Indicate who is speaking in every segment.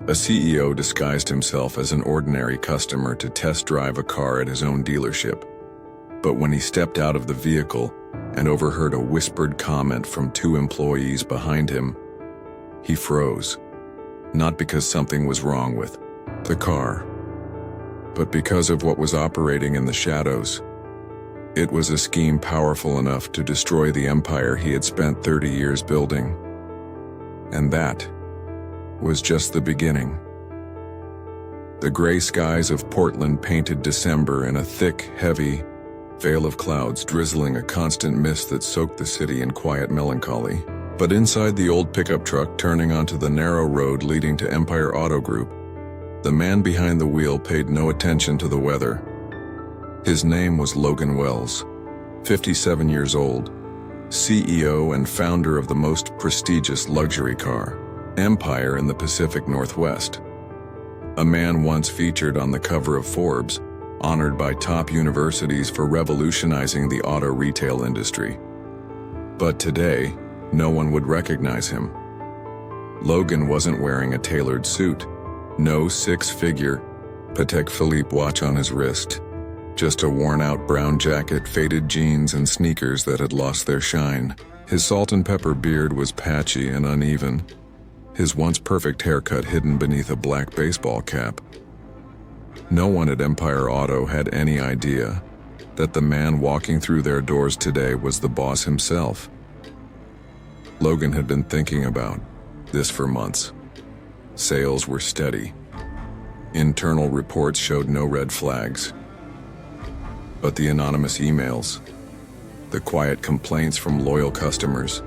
Speaker 1: A CEO disguised himself as an ordinary customer to test drive a car at his own dealership. But when he stepped out of the vehicle and overheard a whispered comment from two employees behind him, he froze. Not because something was wrong with the car, but because of what was operating in the shadows. It was a scheme powerful enough to destroy the empire he had spent 30 years building. And that was just the beginning. The gray skies of Portland painted December in a thick, heavy veil of clouds, drizzling a constant mist that soaked the city in quiet melancholy. But inside the old pickup truck turning onto the narrow road leading to Empire Auto Group, the man behind the wheel paid no attention to the weather. His name was Logan Wells, 57 years old, CEO and founder of the most prestigious luxury car empire in the Pacific Northwest. A man once featured on the cover of Forbes, honored by top universities for revolutionizing the auto retail industry. But today, no one would recognize him. Logan wasn't wearing a tailored suit, no six-figure Patek Philippe watch on his wrist, just a worn-out brown jacket, faded jeans, and sneakers that had lost their shine. His salt and pepper beard was patchy and uneven, his once perfect haircut hidden beneath a black baseball cap. No one at Empire Auto had any idea that the man walking through their doors today was the boss himself. Logan had been thinking about this for months. Sales were steady. Internal reports showed no red flags. But the anonymous emails, the quiet complaints from loyal customers,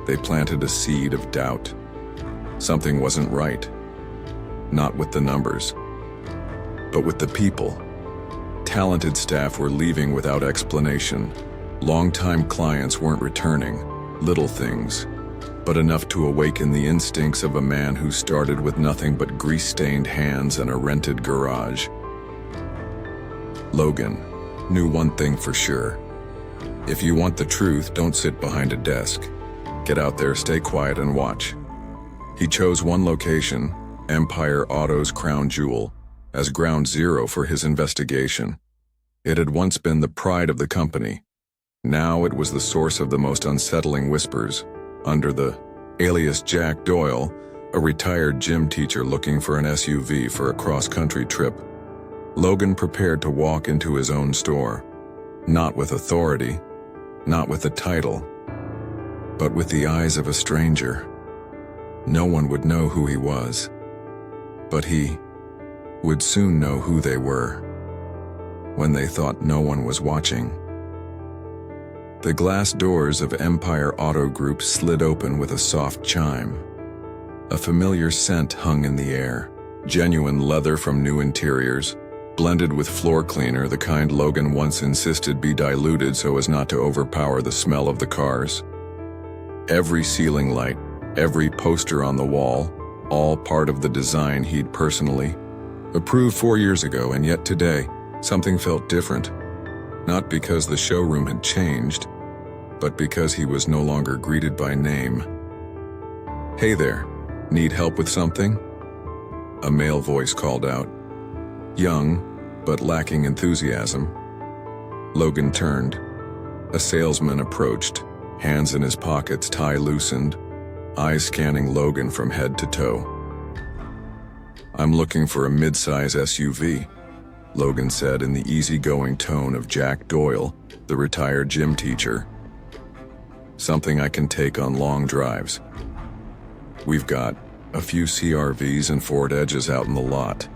Speaker 1: they planted a seed of doubt. Something wasn't right. Not with the numbers, but with the people. Talented staff were leaving without explanation. Long-time clients weren't returning. Little things, but enough to awaken the instincts of a man who started with nothing but grease-stained hands and a rented garage. Logan knew one thing for sure. If you want the truth, don't sit behind a desk. Get out there, stay quiet, and watch. He chose one location, Empire Auto's crown jewel, as ground zero for his investigation. It had once been the pride of the company. Now it was the source of the most unsettling whispers. Under the alias Jack Doyle, a retired gym teacher looking for an SUV for a cross-country trip, Logan prepared to walk into his own store. Not with authority, not with a title, but with the eyes of a stranger. No one would know who he was, but he would soon know who they were when they thought no one was watching. The glass doors of Empire Auto Group slid open with a soft chime. A familiar scent hung in the air, genuine leather from new interiors, blended with floor cleaner, the kind Logan once insisted be diluted so as not to overpower the smell of the cars. Every ceiling light, every poster on the wall, all part of the design he'd personally approved 4 years ago, and yet today, something felt different. Not because the showroom had changed, but because he was no longer greeted by name. "Hey there, need help with something?" A male voice called out. Young, but lacking enthusiasm. Logan turned. A salesman approached, hands in his pockets, tie loosened, eyes scanning Logan from head to toe. "I'm looking for a mid-size SUV," Logan said in the easygoing tone of Jack Doyle, the retired gym teacher. "Something I can take on long drives. We've got a few CRVs and Ford Edges out in the lot,"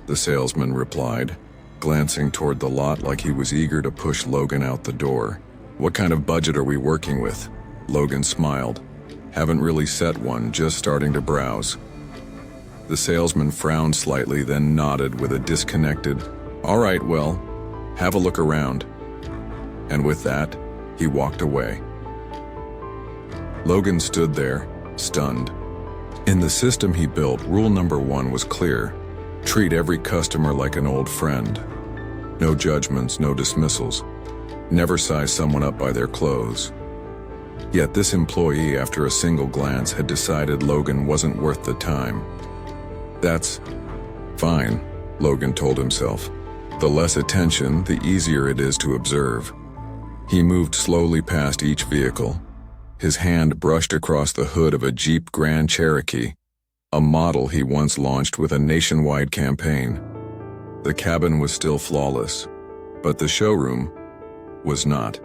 Speaker 1: the salesman replied, glancing toward the lot like he was eager to push Logan out the door. "What kind of budget are we working with?" Logan smiled. "Haven't really set one, just starting to browse." The salesman frowned slightly, then nodded with a disconnected, "All right, well, have a look around." And with that, he walked away. Logan stood there, stunned. In the system he built, rule number 1 was clear: treat every customer like an old friend. No judgments, no dismissals. Never size someone up by their clothes. Yet this employee, after a single glance, had decided Logan wasn't worth the time. That's fine, Logan told himself. The less attention, the easier it is to observe. He moved slowly past each vehicle. His hand brushed across the hood of a Jeep Grand Cherokee, a model he once launched with a nationwide campaign. The cabin was still flawless, but the showroom was not.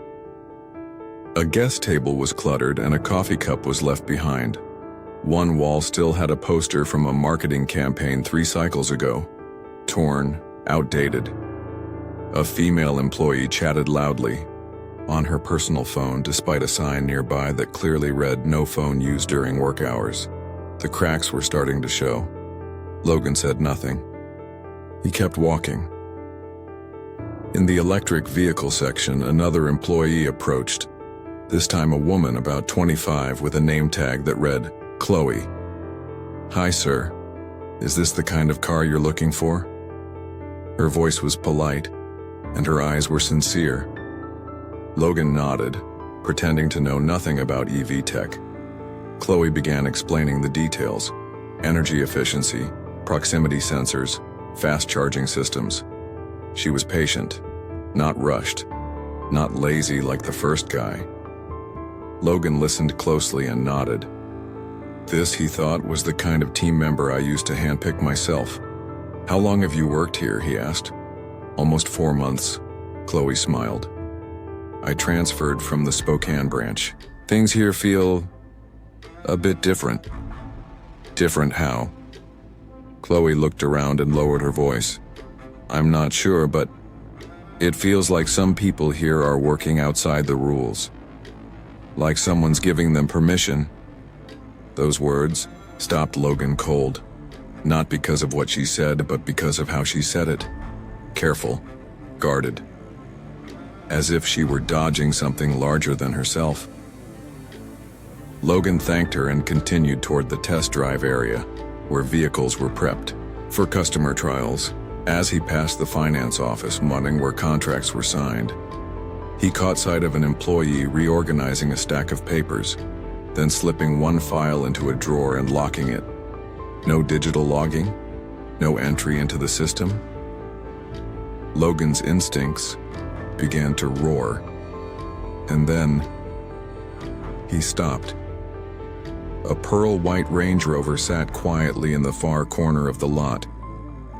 Speaker 1: A guest table was cluttered and a coffee cup was left behind. One wall still had a poster from a marketing campaign 3 cycles ago, torn, outdated. A female employee chatted loudly on her personal phone despite a sign nearby that clearly read "No phone used during work hours." The cracks were starting to show. Logan said nothing. He kept walking. In the electric vehicle section, another employee approached, this time a woman about 25 with a name tag that read, Chloe. "Hi, sir. Is this the kind of car you're looking for?" Her voice was polite, and her eyes were sincere. Logan nodded, pretending to know nothing about EV tech. Chloe began explaining the details: energy efficiency, proximity sensors, fast charging systems. She was patient, not rushed, not lazy like the first guy. Logan listened closely and nodded. This, he thought, was the kind of team member I used to handpick myself. "How long have you worked here?" he asked. "Almost 4 months," Chloe smiled. "I transferred from the Spokane branch. Things here feel a bit different." "Different how?" Chloe looked around and lowered her voice. "I'm not sure, but it feels like some people here are working outside the rules. Like someone's giving them permission." Those words stopped Logan cold, not because of what she said, but because of how she said it. Careful, guarded, as if she were dodging something larger than herself. Logan thanked her and continued toward the test drive area, where vehicles were prepped for customer trials. As he passed the finance office muttering where contracts were signed, he caught sight of an employee reorganizing a stack of papers, then slipping one file into a drawer and locking it. No digital logging, no entry into the system. Logan's instincts began to roar, and then he stopped. A pearl white Range Rover sat quietly in the far corner of the lot,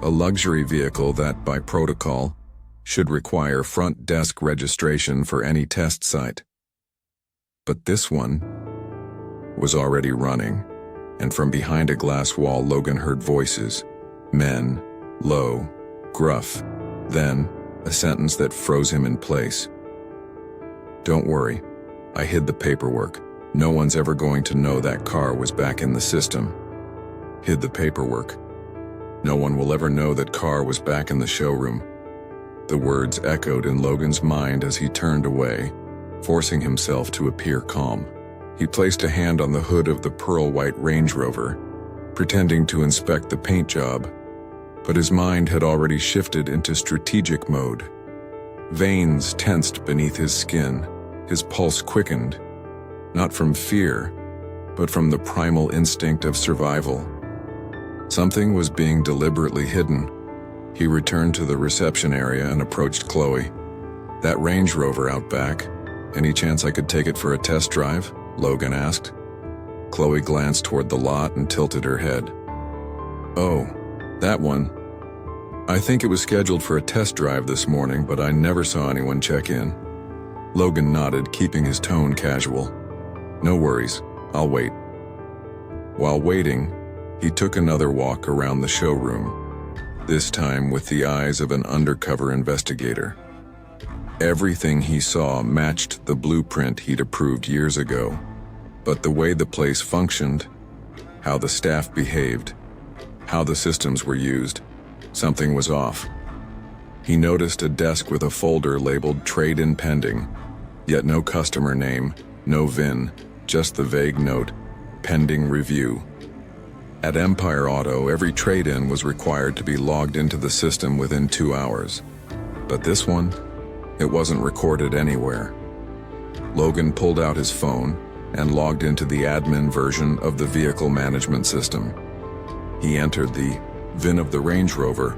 Speaker 1: a luxury vehicle that, by protocol, should require front desk registration for any test site. But this one was already running, and from behind a glass wall Logan heard voices, men, low, gruff, then a sentence that froze him in place. "Don't worry, I hid the paperwork. No one's ever going to know that car was back in the system." Hid the paperwork. No one will ever know that car was back in the showroom. The words echoed in Logan's mind as he turned away, forcing himself to appear calm. He placed a hand on the hood of the pearl white Range Rover, pretending to inspect the paint job, but his mind had already shifted into strategic mode. Veins tensed beneath his skin, his pulse quickened, not from fear, but from the primal instinct of survival. Something was being deliberately hidden. He returned to the reception area and approached Chloe. "That Range Rover out back, any chance I could take it for a test drive?" Logan asked. Chloe glanced toward the lot and tilted her head. "Oh, that one. I think it was scheduled for a test drive this morning, but I never saw anyone check in." Logan nodded, keeping his tone casual. "No worries, I'll wait." While waiting, he took another walk around the showroom, this time with the eyes of an undercover investigator. Everything he saw matched the blueprint he'd approved years ago, but the way the place functioned, how the staff behaved, how the systems were used, something was off. He noticed a desk with a folder labeled "Trade-in Pending," yet no customer name, no VIN, just the vague note, "Pending Review." At Empire Auto, every trade-in was required to be logged into the system within 2 hours. But this one, it wasn't recorded anywhere. Logan pulled out his phone and logged into the admin version of the vehicle management system. He entered the VIN of the Range Rover,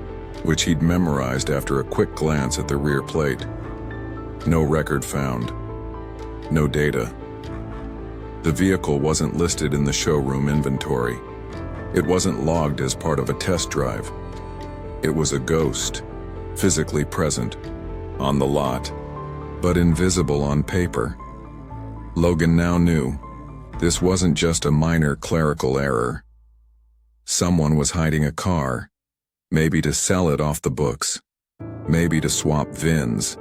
Speaker 1: which he'd memorized after a quick glance at the rear plate. No record found. No data. The vehicle wasn't listed in the showroom inventory. It wasn't logged as part of a test drive. It was a ghost, physically present, on the lot, but invisible on paper. Logan now knew this wasn't just a minor clerical error. Someone was hiding a car, maybe to sell it off the books, maybe to swap VINs.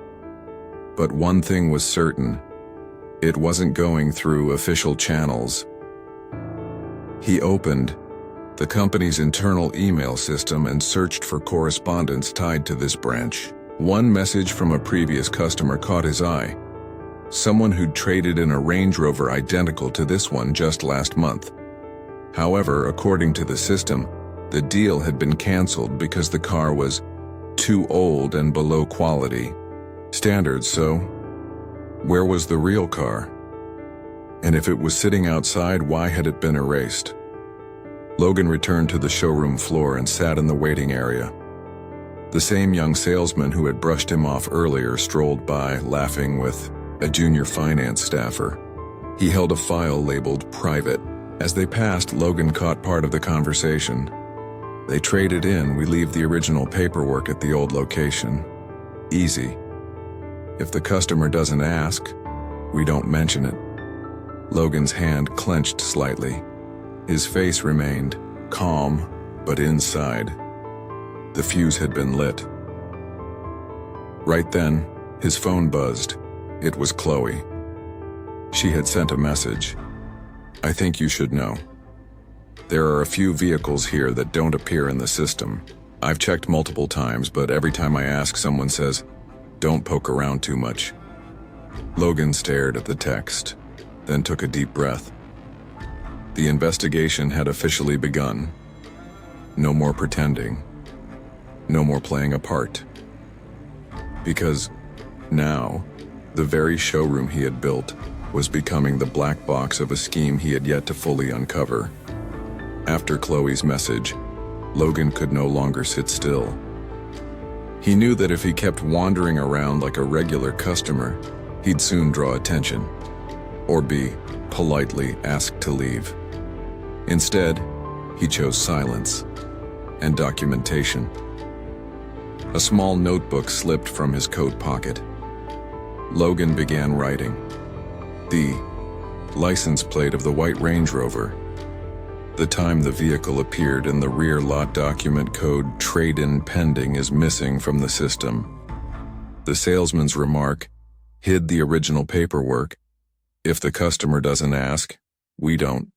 Speaker 1: But one thing was certain: it wasn't going through official channels. He opened the company's internal email system and searched for correspondence tied to this branch. One message from a previous customer caught his eye. Someone who'd traded in a Range Rover identical to this one just last month. However, according to the system, the deal had been canceled because the car was too old and below quality standards. So, where was the real car? And if it was sitting outside, why had it been erased? Logan returned to the showroom floor and sat in the waiting area. The same young salesman who had brushed him off earlier strolled by, laughing with a junior finance staffer. He held a file labeled private. As they passed, Logan caught part of the conversation. They traded in. We leave the original paperwork at the old location. Easy. If the customer doesn't ask, we don't mention it. Logan's hand clenched slightly. His face remained calm, but inside, the fuse had been lit. Right then, his phone buzzed. It was Chloe. She had sent a message. I think you should know. There are a few vehicles here that don't appear in the system. I've checked multiple times, but every time I ask, someone says, don't poke around too much. Logan stared at the text, then took a deep breath. The investigation had officially begun. No more pretending. No more playing a part. Because now, the very showroom he had built was becoming the black box of a scheme he had yet to fully uncover. After Chloe's message, Logan could no longer sit still. He knew that if he kept wandering around like a regular customer, he'd soon draw attention, or be politely asked to leave. Instead, he chose silence and documentation. A small notebook slipped from his coat pocket. Logan began writing. The license plate of the white Range Rover. The time the vehicle appeared in the rear lot document code trade-in pending is missing from the system. The salesman's remark hid the original paperwork. If the customer doesn't ask, we don't.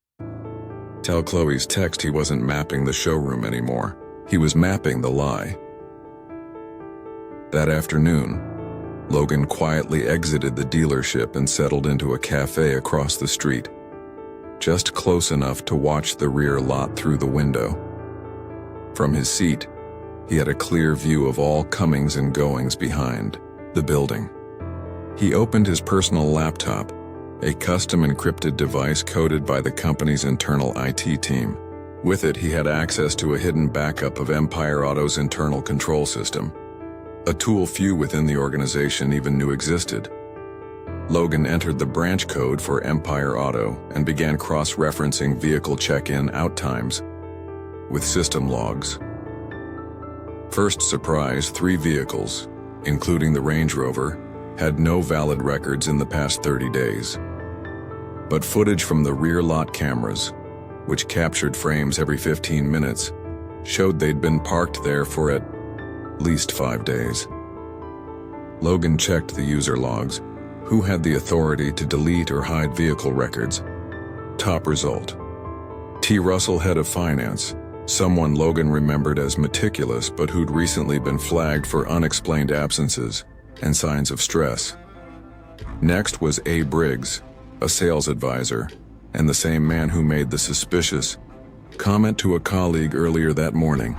Speaker 1: Tell Chloe's text he wasn't mapping the showroom anymore. He was mapping the lie. That afternoon, Logan quietly exited the dealership and settled into a cafe across the street, just close enough to watch the rear lot through the window. From his seat, he had a clear view of all comings and goings behind the building. He opened his personal laptop, a custom encrypted device coded by the company's internal IT team. With it, he had access to a hidden backup of Empire Auto's internal control system, a tool few within the organization even knew existed. Logan entered the branch code for Empire Auto and began cross-referencing vehicle check-in out times with system logs. First surprise, 3 vehicles, including the Range Rover, had no valid records in the past 30 days. But footage from the rear lot cameras, which captured frames every 15 minutes, showed they'd been parked there for at least 5 days. Logan checked the user logs. Who had the authority to delete or hide vehicle records? Top result: T. Russell, head of finance, someone Logan remembered as meticulous but who'd recently been flagged for unexplained absences and signs of stress. Next was A. Briggs, a sales advisor, and the same man who made the suspicious comment to a colleague earlier that morning.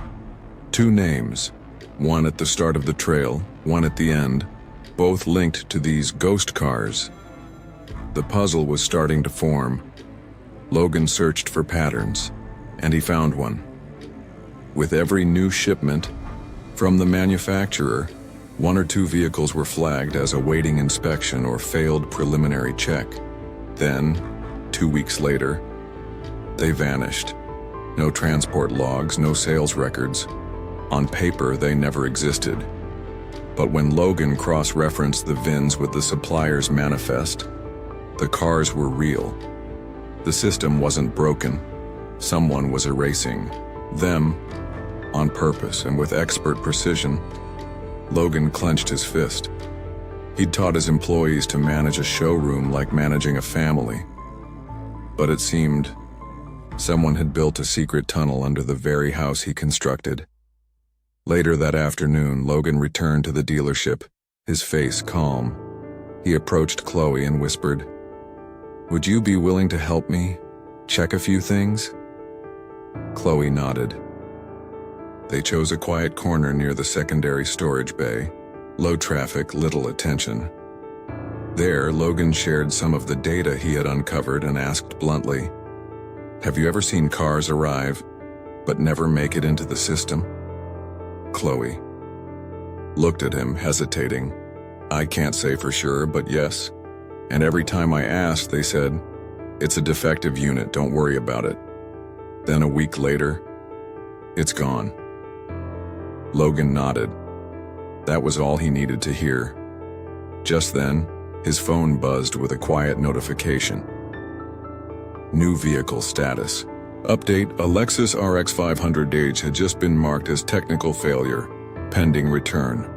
Speaker 1: 2 names, one at the start of the trail, one at the end, both linked to these ghost cars. The puzzle was starting to form. Logan searched for patterns, and he found one. With every new shipment from the manufacturer, 1 or 2 vehicles were flagged as awaiting inspection or failed preliminary check. Then, 2 weeks later, they vanished. No transport logs, no sales records. On paper, they never existed. But when Logan cross-referenced the VINs with the supplier's manifest, the cars were real. The system wasn't broken. Someone was erasing them on purpose, and with expert precision. Logan clenched his fist. He'd taught his employees to manage a showroom like managing a family. But it seemed someone had built a secret tunnel under the very house he constructed. Later that afternoon, Logan returned to the dealership, his face calm. He approached Chloe and whispered, "Would you be willing to help me check a few things?" Chloe nodded. They chose a quiet corner near the secondary storage bay. Low traffic, little attention. There, Logan shared some of the data he had uncovered and asked bluntly, "Have you ever seen cars arrive, but never make it into the system?" Chloe looked at him, hesitating. "I can't say for sure, but yes. And every time I asked, they said, 'It's a defective unit, don't worry about it.' Then a week later, it's gone." Logan nodded. That was all he needed to hear. Just then, his phone buzzed with a quiet notification. New vehicle status. Update: a Lexus RX 500H had just been marked as technical failure, pending return.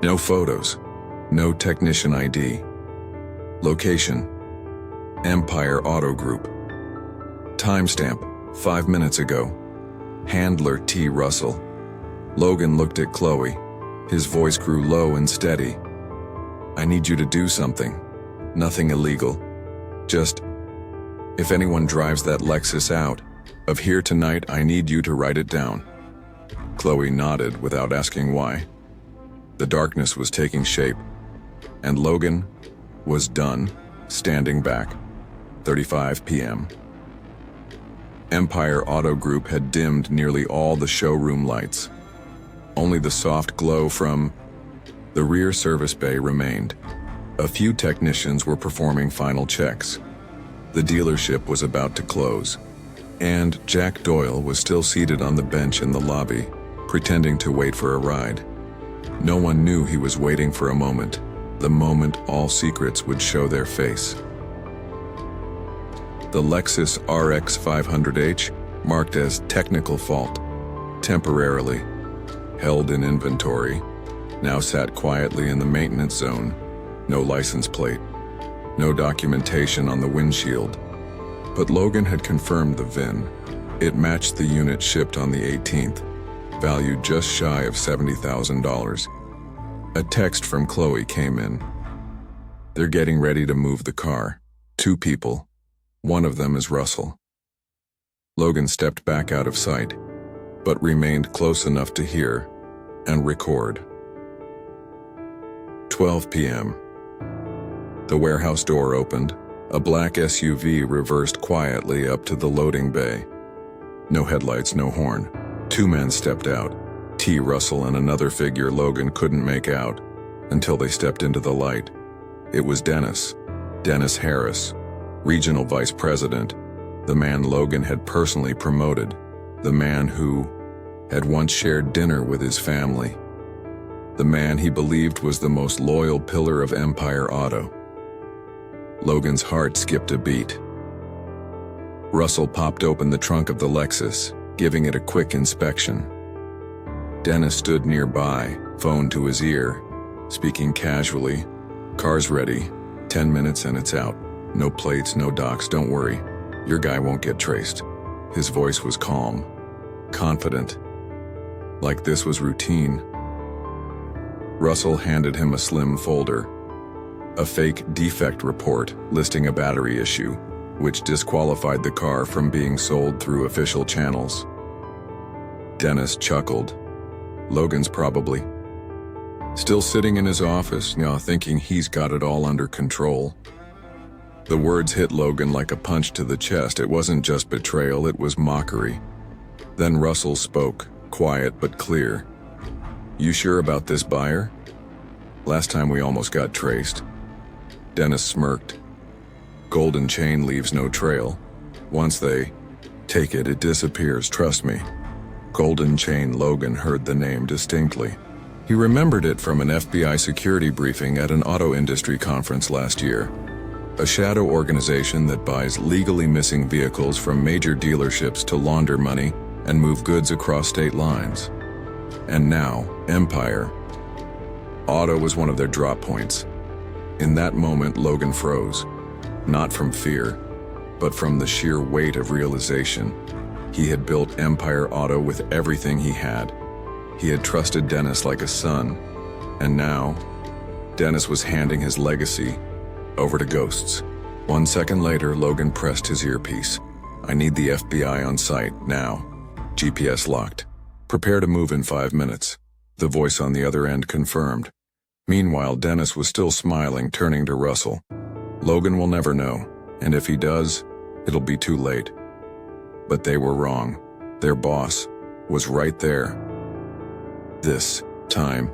Speaker 1: No photos. No technician ID. Location: Empire Auto Group. Timestamp: 5 minutes ago. Handler T. Russell. Logan looked at Chloe. His voice grew low and steady. "I need you to do something. Nothing illegal. Just, if anyone drives that Lexus out of here tonight, I need you to write it down." Chloe nodded without asking why. The darkness was taking shape, and Logan was done, standing back. 3:35 p.m. Empire Auto Group had dimmed nearly all the showroom lights. Only the soft glow from the rear service bay remained. A few technicians were performing final checks. The dealership was about to close, and Jack Doyle was still seated on the bench in the lobby, pretending to wait for a ride. No one knew he was waiting for a moment, the moment all secrets would show their face. The Lexus RX 500H, marked as technical fault, temporarily held in inventory, now sat quietly in the maintenance zone. No license plate, no documentation on the windshield. But Logan had confirmed the VIN. It matched the unit shipped on the 18th, valued just shy of $70,000. A text from Chloe came in. "They're getting ready to move the car. 2 people. One of them is Russell." Logan stepped back out of sight, but remained close enough to hear and record. 12 p.m. The warehouse door opened. A black SUV reversed quietly up to the loading bay. No headlights, no horn. 2 men stepped out. T. Russell and another figure Logan couldn't make out until they stepped into the light. It was Dennis Harris, Regional Vice President, the man Logan had personally promoted, the man who had once shared dinner with his family, the man he believed was the most loyal pillar of Empire Auto. Logan's heart skipped a beat. Russell popped open the trunk of the Lexus, giving it a quick inspection. Dennis stood nearby, phone to his ear, speaking casually. "Car's ready. 10 minutes and it's out. No plates, no docs, don't worry. Your guy won't get traced." His voice was calm, confident, like this was routine. Russell handed him a slim folder, a fake defect report listing a battery issue, which disqualified the car from being sold through official channels. Dennis chuckled. Logan's probably still sitting in his office, thinking he's got it all under control. The words hit Logan like a punch to the chest. It wasn't just betrayal, it was mockery. Then Russell spoke, quiet but clear. "You sure about this buyer? Last time we almost got traced." Dennis smirked. "Golden chain leaves no trail. Once they take it, it disappears, trust me." Golden chain. Logan heard the name distinctly. He remembered it from an FBI security briefing at an auto industry conference last year. A shadow organization that buys legally missing vehicles from major dealerships to launder money and move goods across state lines. And now, Empire Auto was one of their drop points. In that moment, Logan froze. Not from fear, but from the sheer weight of realization. He had built Empire Auto with everything he had. He had trusted Dennis like a son, and now, Dennis was handing his legacy over to ghosts. 1 second later, Logan pressed his earpiece. "I need the FBI on site, now. GPS locked. Prepare to move in 5 minutes." The voice on the other end confirmed. Meanwhile, Dennis was still smiling, turning to Russell. "Logan will never know, and if he does, it'll be too late." But they were wrong. Their boss was right there. This time,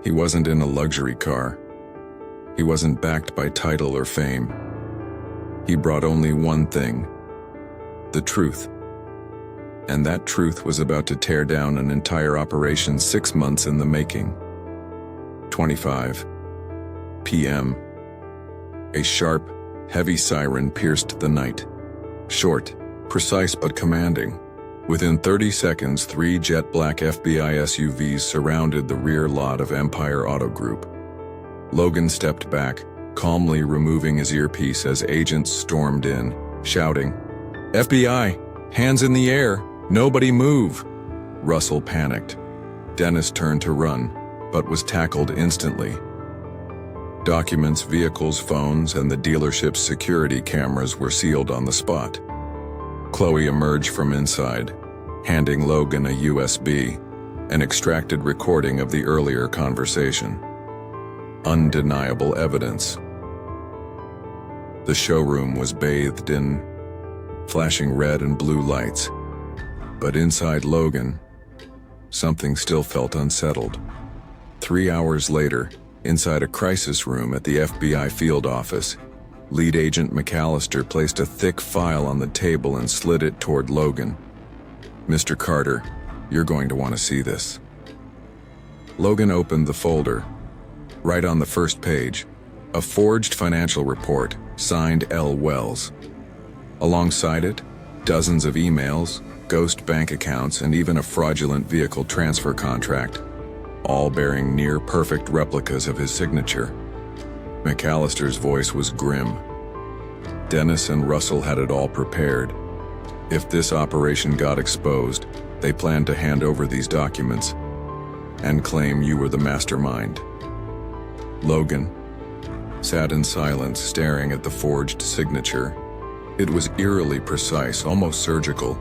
Speaker 1: he wasn't in a luxury car. He wasn't backed by title or fame. He brought only one thing: the truth. And that truth was about to tear down an entire operation 6 months in the making. 25 p.m. A sharp, heavy siren pierced the night. Short, precise but commanding. Within 30 seconds, 3 jet black FBI SUVs surrounded the rear lot of Empire Auto Group. Logan stepped back, calmly removing his earpiece as agents stormed in, shouting, "FBI, hands in the air, nobody move!" Russell panicked. Dennis turned to run, but was tackled instantly. Documents, vehicles, phones, and the dealership's security cameras were sealed on the spot. Chloe emerged from inside, handing Logan a USB, an extracted recording of the earlier conversation. Undeniable evidence. The showroom was bathed in flashing red and blue lights, but inside Logan, something still felt unsettled. 3 hours later, inside a crisis room at the FBI field office, Lead Agent McAllister placed a thick file on the table and slid it toward Logan. "Mr. Carter, you're going to want to see this." Logan opened the folder. Right on the first page, a forged financial report, signed L. Wells. Alongside it, dozens of emails, ghost bank accounts, and even a fraudulent vehicle transfer contract, all bearing near-perfect replicas of his signature. McAllister's voice was grim. Dennis and Russell had it all prepared. If this operation got exposed, they planned to hand over these documents and claim you were the mastermind. Logan sat in silence, staring at the forged signature. It was eerily precise, almost surgical.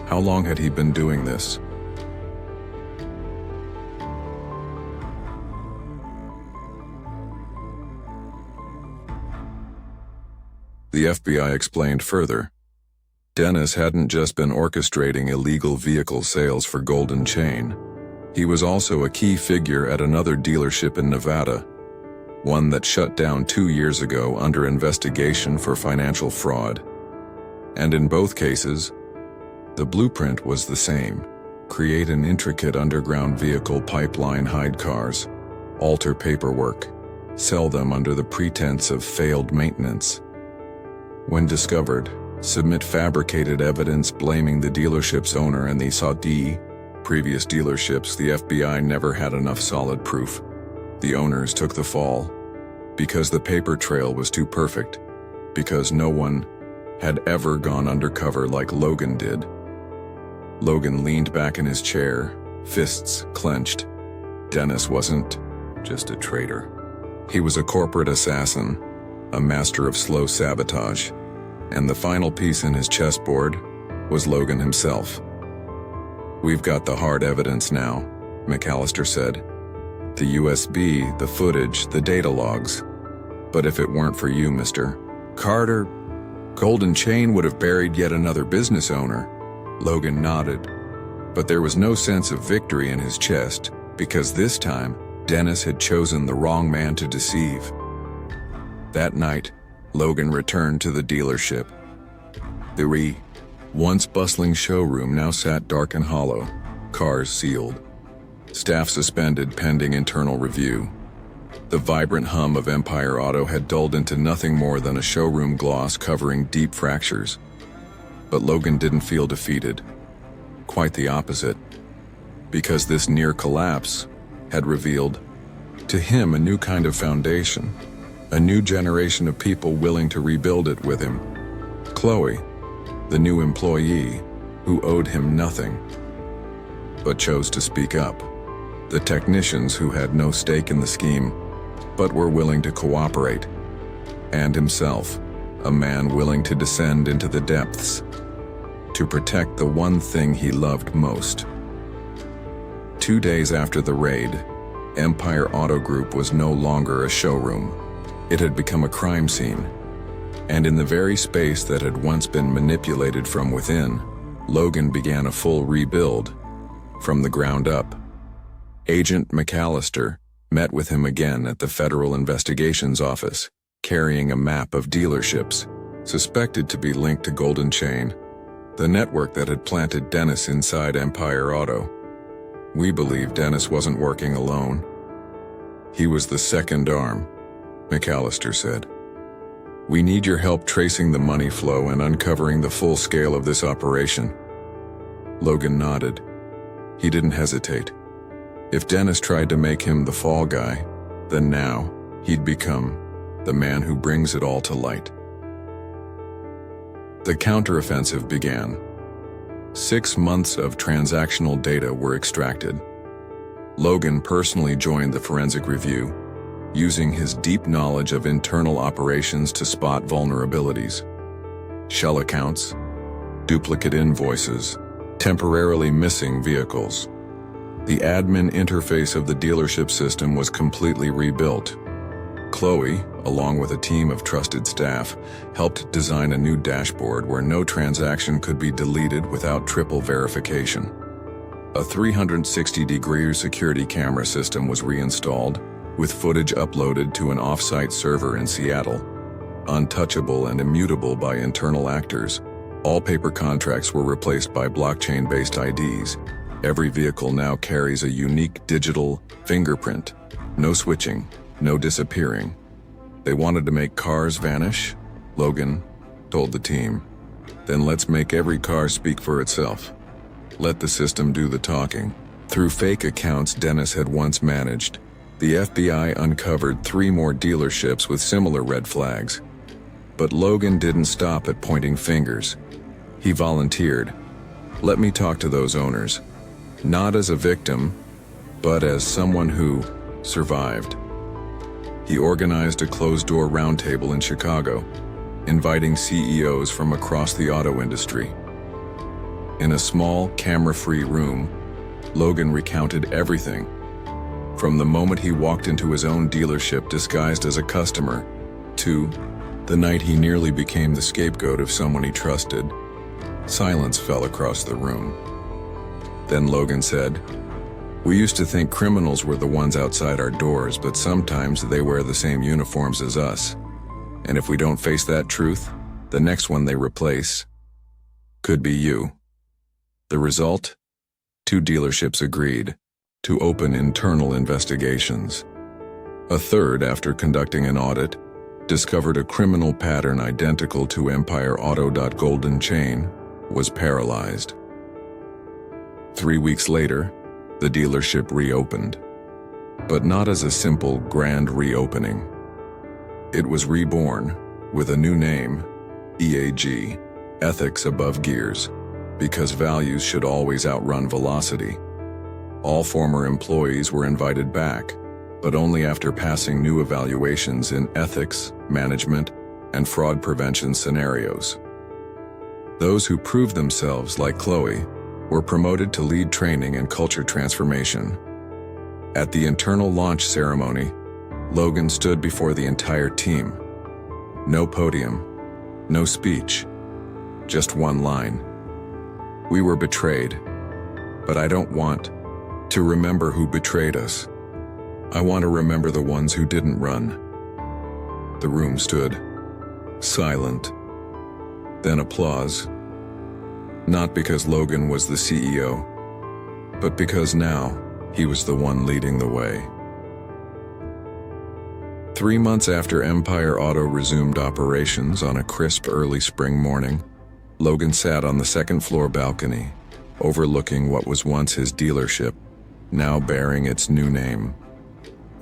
Speaker 1: How long had he been doing this? The FBI explained further. Dennis hadn't just been orchestrating illegal vehicle sales for Golden Chain. He was also a key figure at another dealership in Nevada, one that shut down 2 years ago under investigation for financial fraud. And in both cases, the blueprint was the same: create an intricate underground vehicle pipeline, hide cars, alter paperwork, sell them under the pretense of failed maintenance. When discovered, submit fabricated evidence blaming the dealership's owner and the Saudi previous dealerships. The FBI never had enough solid proof. The owners took the fall because the paper trail was too perfect, because no one had ever gone undercover like Logan did. Logan leaned back in his chair, fists clenched. Dennis wasn't just a traitor. He was a corporate assassin, a master of slow sabotage. And the final piece in his chessboard was Logan himself. "We've got the hard evidence now," McAllister said. "The USB, the footage, the data logs. But if it weren't for you, Mr. Carter, Golden Chain would have buried yet another business owner." Logan nodded. But there was no sense of victory in his chest, because this time, Dennis had chosen the wrong man to deceive. That night, Logan returned to the dealership. The once bustling showroom now sat dark and hollow, cars sealed, staff suspended pending internal review. The vibrant hum of Empire Auto had dulled into nothing more than a showroom gloss covering deep fractures. But Logan didn't feel defeated. Quite the opposite. Because this near collapse had revealed to him a new kind of foundation, a new generation of people willing to rebuild it with him. Chloe, the new employee, who owed him nothing, but chose to speak up. The technicians who had no stake in the scheme, but were willing to cooperate. And himself, a man willing to descend into the depths, to protect the one thing he loved most. 2 days after the raid, Empire Auto Group was no longer a showroom. It had become a crime scene. And in the very space that had once been manipulated from within, Logan began a full rebuild, from the ground up. Agent McAllister met with him again at the Federal Investigations Office, carrying a map of dealerships, suspected to be linked to Golden Chain, the network that had planted Dennis inside Empire Auto. We believe Dennis wasn't working alone. He was the second arm, McAllister said. We need your help tracing the money flow and uncovering the full scale of this operation. Logan nodded. He didn't hesitate. If Dennis tried to make him the fall guy, then now he'd become the man who brings it all to light. The counteroffensive began. 6 months of transactional data were extracted. Logan personally joined the forensic review, using his deep knowledge of internal operations to spot vulnerabilities. Shell accounts, duplicate invoices, temporarily missing vehicles. The admin interface of the dealership system was completely rebuilt. Chloe, along with a team of trusted staff, helped design a new dashboard where no transaction could be deleted without triple verification. A 360-degree security camera system was reinstalled, with footage uploaded to an off-site server in Seattle. Untouchable and immutable by internal actors, all paper contracts were replaced by blockchain-based IDs. Every vehicle now carries a unique digital fingerprint. No switching, no disappearing. They wanted to make cars vanish? Logan told the team. Then let's make every car speak for itself. Let the system do the talking. Through fake accounts Dennis had once managed, the FBI uncovered 3 more dealerships with similar red flags. But Logan didn't stop at pointing fingers. He volunteered. Let me talk to those owners. Not as a victim, but as someone who survived. He organized a closed-door roundtable in Chicago, inviting CEOs from across the auto industry. In a small, camera-free room, Logan recounted everything. From the moment he walked into his own dealership disguised as a customer, to the night he nearly became the scapegoat of someone he trusted. Silence fell across the room. Then Logan said, "We used to think criminals were the ones outside our doors, but sometimes they wear the same uniforms as us. And if we don't face that truth, the next one they replace could be you." The result? 2 dealerships agreed to open internal investigations. A third, after conducting an audit, discovered a criminal pattern identical to Empire Auto. Golden Chain was paralyzed. 3 weeks later, the dealership reopened. But not as a simple grand reopening. It was reborn with a new name, EAG, Ethics Above Gears, because values should always outrun velocity. All former employees were invited back, but only after passing new evaluations in ethics, management, and fraud prevention scenarios. Those who proved themselves, like Chloe, were promoted to lead training and culture transformation. At the internal launch ceremony, Logan stood before the entire team. No podium, no speech, just one line. "We were betrayed. But I don't want to remember who betrayed us. I want to remember the ones who didn't run. The room stood silent. Then applause. Not because Logan was the CEO, but because now he was the one leading the way. 3 months after Empire Auto resumed operations on a crisp early spring morning, Logan sat on the second-floor balcony, overlooking what was once his dealership, now bearing its new name.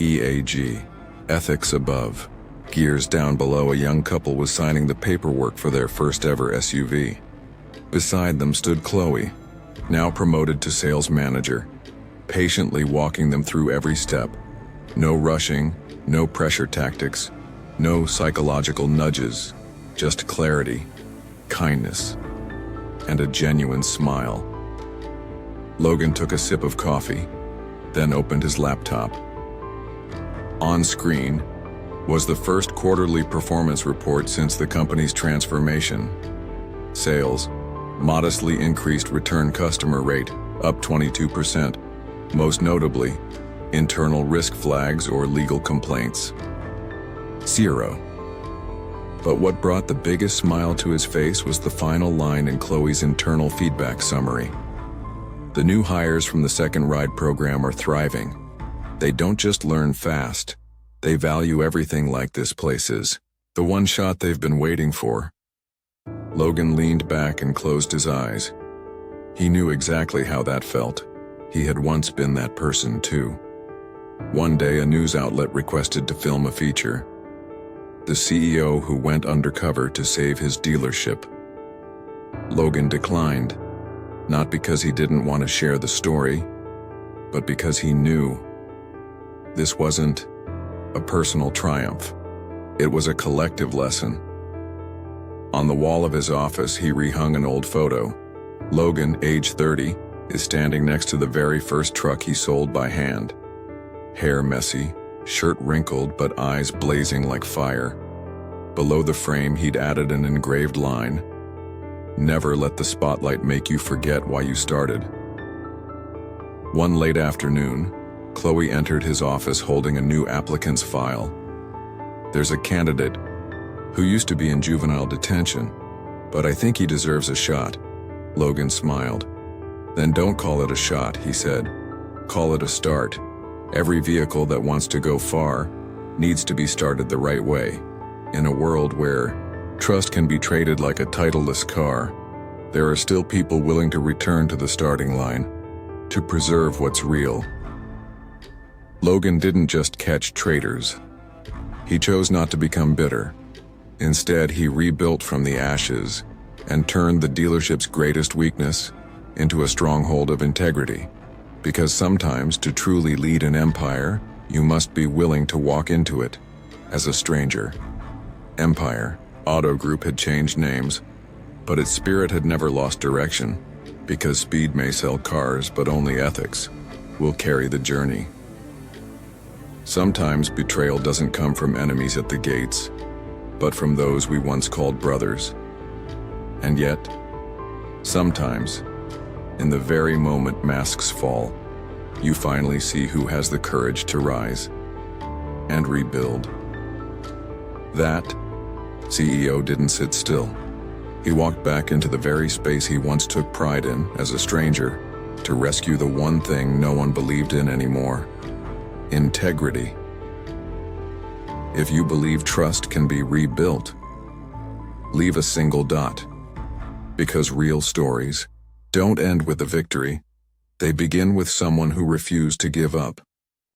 Speaker 1: EAG, Ethics Above. Gears down below, a young couple was signing the paperwork for their first-ever SUV. Beside them stood Chloe, now promoted to sales manager, patiently walking them through every step. No rushing, no pressure tactics, no psychological nudges, just clarity, kindness, and a genuine smile. Logan took a sip of coffee, then opened his laptop. On screen was the first quarterly performance report since the company's transformation. Sales, modestly increased return customer rate, up 22%, most notably, internal risk flags or legal complaints, 0. But what brought the biggest smile to his face was the final line in Chloe's internal feedback summary. The new hires from the second ride program are thriving. They don't just learn fast, they value everything like this place is, the one shot they've been waiting for. Logan leaned back and closed his eyes. He knew exactly how that felt. He had once been that person too. One day, a news outlet requested to film a feature. The CEO who went undercover to save his dealership. Logan declined, not because he didn't want to share the story, but because he knew this wasn't a personal triumph. It was a collective lesson. On the wall of his office, he rehung an old photo. Logan, age 30, is standing next to the very first truck he sold by hand. Hair messy, shirt wrinkled, but eyes blazing like fire. Below the frame, he'd added an engraved line: "Never let the spotlight make you forget why you started." One late afternoon, Chloe entered his office holding a new applicant's file. "There's a candidate who used to be in juvenile detention, but I think he deserves a shot." Logan smiled. "Then don't call it a shot," he said. "Call it a start. Every vehicle that wants to go far needs to be started the right way. In a world where trust can be traded like a titleless car, there are still people willing to return to the starting line, to preserve what's real." Logan didn't just catch traitors. He chose not to become bitter. Instead, he rebuilt from the ashes and turned the dealership's greatest weakness into a stronghold of integrity. Because sometimes, to truly lead an empire, you must be willing to walk into it as a stranger. Empire Auto Group had changed names, but its spirit had never lost direction. Because speed may sell cars, but only ethics will carry the journey. Sometimes betrayal doesn't come from enemies at the gates, but from those we once called brothers. And yet, sometimes, in the very moment masks fall, you finally see who has the courage to rise and rebuild. That CEO didn't sit still. He walked back into the very space he once took pride in as a stranger to rescue the one thing no one believed in anymore: integrity. If you believe trust can be rebuilt, leave a single dot. Because real stories don't end with a victory. They begin with someone who refused to give up.